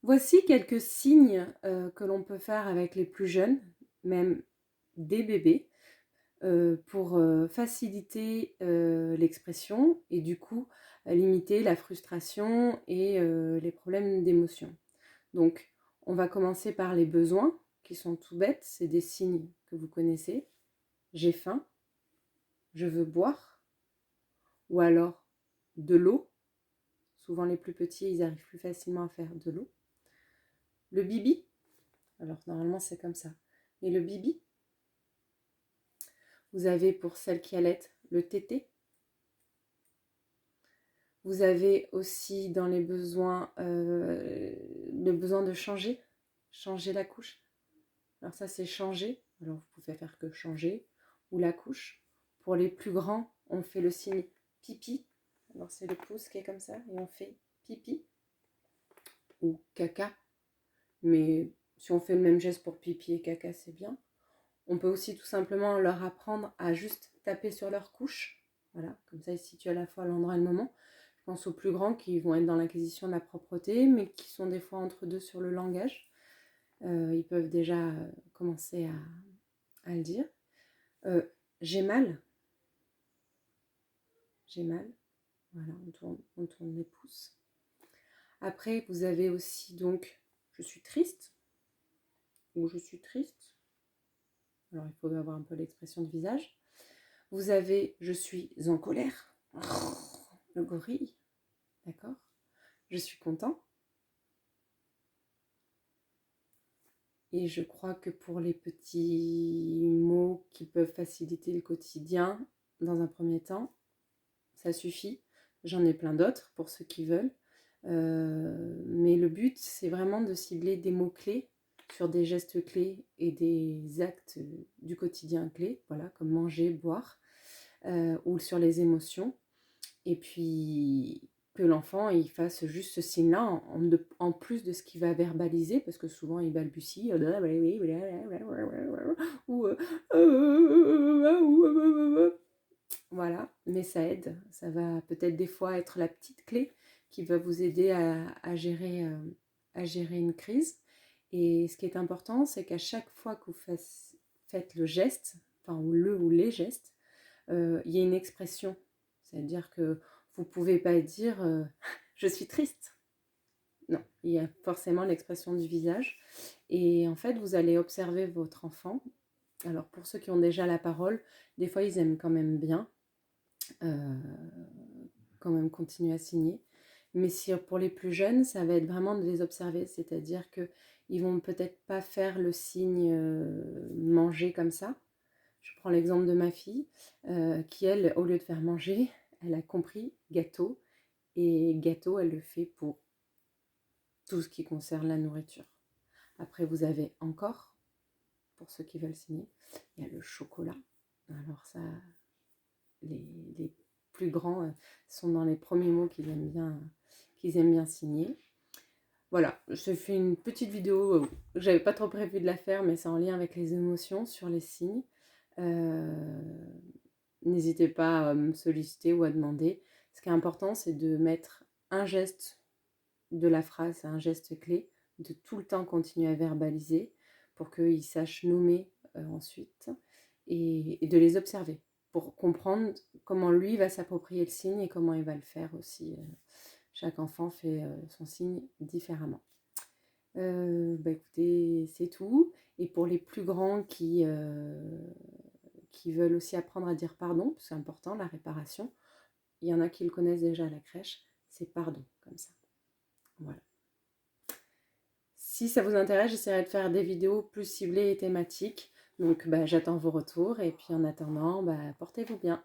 Voici quelques signes que l'on peut faire avec les plus jeunes, même des bébés, pour faciliter l'expression et du coup limiter la frustration et les problèmes d'émotion. Donc on va commencer par les besoins qui sont tout bêtes, c'est des signes que vous connaissez. J'ai faim, je veux boire, ou alors de l'eau. Souvent les plus petits, ils arrivent plus facilement à faire de l'eau. Le bibi, alors normalement c'est comme ça, mais le bibi, vous avez pour celles qui allaitent le tété. Vous avez aussi dans les besoins le besoin de changer la couche. Alors ça c'est changer, alors vous pouvez faire que changer ou la couche. Pour les plus grands, on fait le signe pipi. Alors c'est le pouce qui est comme ça et on fait pipi ou caca. Mais si on fait le même geste pour pipi et caca, c'est bien. On peut aussi tout simplement leur apprendre à juste taper sur leur couche. Voilà, comme ça ils se situent à la fois à l'endroit et le moment. Je pense aux plus grands qui vont être dans l'acquisition de la propreté, mais qui sont des fois entre deux sur le langage. Ils peuvent déjà commencer à le dire. J'ai mal. J'ai mal. Voilà, on tourne les pouces. Après, vous avez aussi donc je suis triste ou je suis triste. Alors, il faut avoir un peu l'expression de visage. Vous avez je suis en colère. Le gorille. D'accord. Je suis content. Et je crois que pour les petits mots qui peuvent faciliter le quotidien, dans un premier temps, ça suffit. J'en ai plein d'autres pour ceux qui veulent. Mais le but, c'est vraiment de cibler des mots-clés sur des gestes clés et des actes du quotidien clés, voilà, comme manger, boire, ou sur les émotions. Et puis que l'enfant il fasse juste ce signe-là en plus de ce qu'il va verbaliser, parce que souvent il balbutie, ou voilà, mais ça aide, ça va peut-être des fois être la petite clé qui va vous aider à gérer une crise. Et ce qui est important, c'est qu'à chaque fois que vous faites le geste, enfin ou les gestes, il y a une expression. C'est-à-dire que vous ne pouvez pas dire je suis triste. Non, il y a forcément l'expression du visage. Et en fait, vous allez observer votre enfant. Alors pour ceux qui ont déjà la parole, des fois ils aiment quand même bien, quand même continuer à signer. Mais si pour les plus jeunes, ça va être vraiment de les observer. C'est-à-dire qu'ils vont peut-être pas faire le signe manger comme ça. Je prends l'exemple de ma fille, qui elle, au lieu de faire manger, elle a compris gâteau. Et gâteau, elle le fait pour tout ce qui concerne la nourriture. Après, vous avez encore, pour ceux qui veulent signer, il y a le chocolat. Alors ça, les plus grands sont dans les premiers mots qu'ils aiment bien signer. Voilà, je fais une petite vidéo, j'avais pas trop prévu de la faire, mais c'est en lien avec les émotions sur les signes. N'hésitez pas à me solliciter ou à demander. Ce qui est important, c'est de mettre un geste de la phrase, un geste clé, de tout le temps continuer à verbaliser pour qu'ils sachent nommer ensuite et de les observer pour comprendre comment lui va s'approprier le signe et comment il va le faire aussi. Chaque enfant fait son signe différemment. Écoutez, c'est tout. Et pour les plus grands qui veulent aussi apprendre à dire pardon, c'est important, la réparation, il y en a qui le connaissent déjà à la crèche, c'est pardon, comme ça. Voilà. Si ça vous intéresse, j'essaierai de faire des vidéos plus ciblées et thématiques. Donc j'attends vos retours et puis en attendant, portez-vous bien.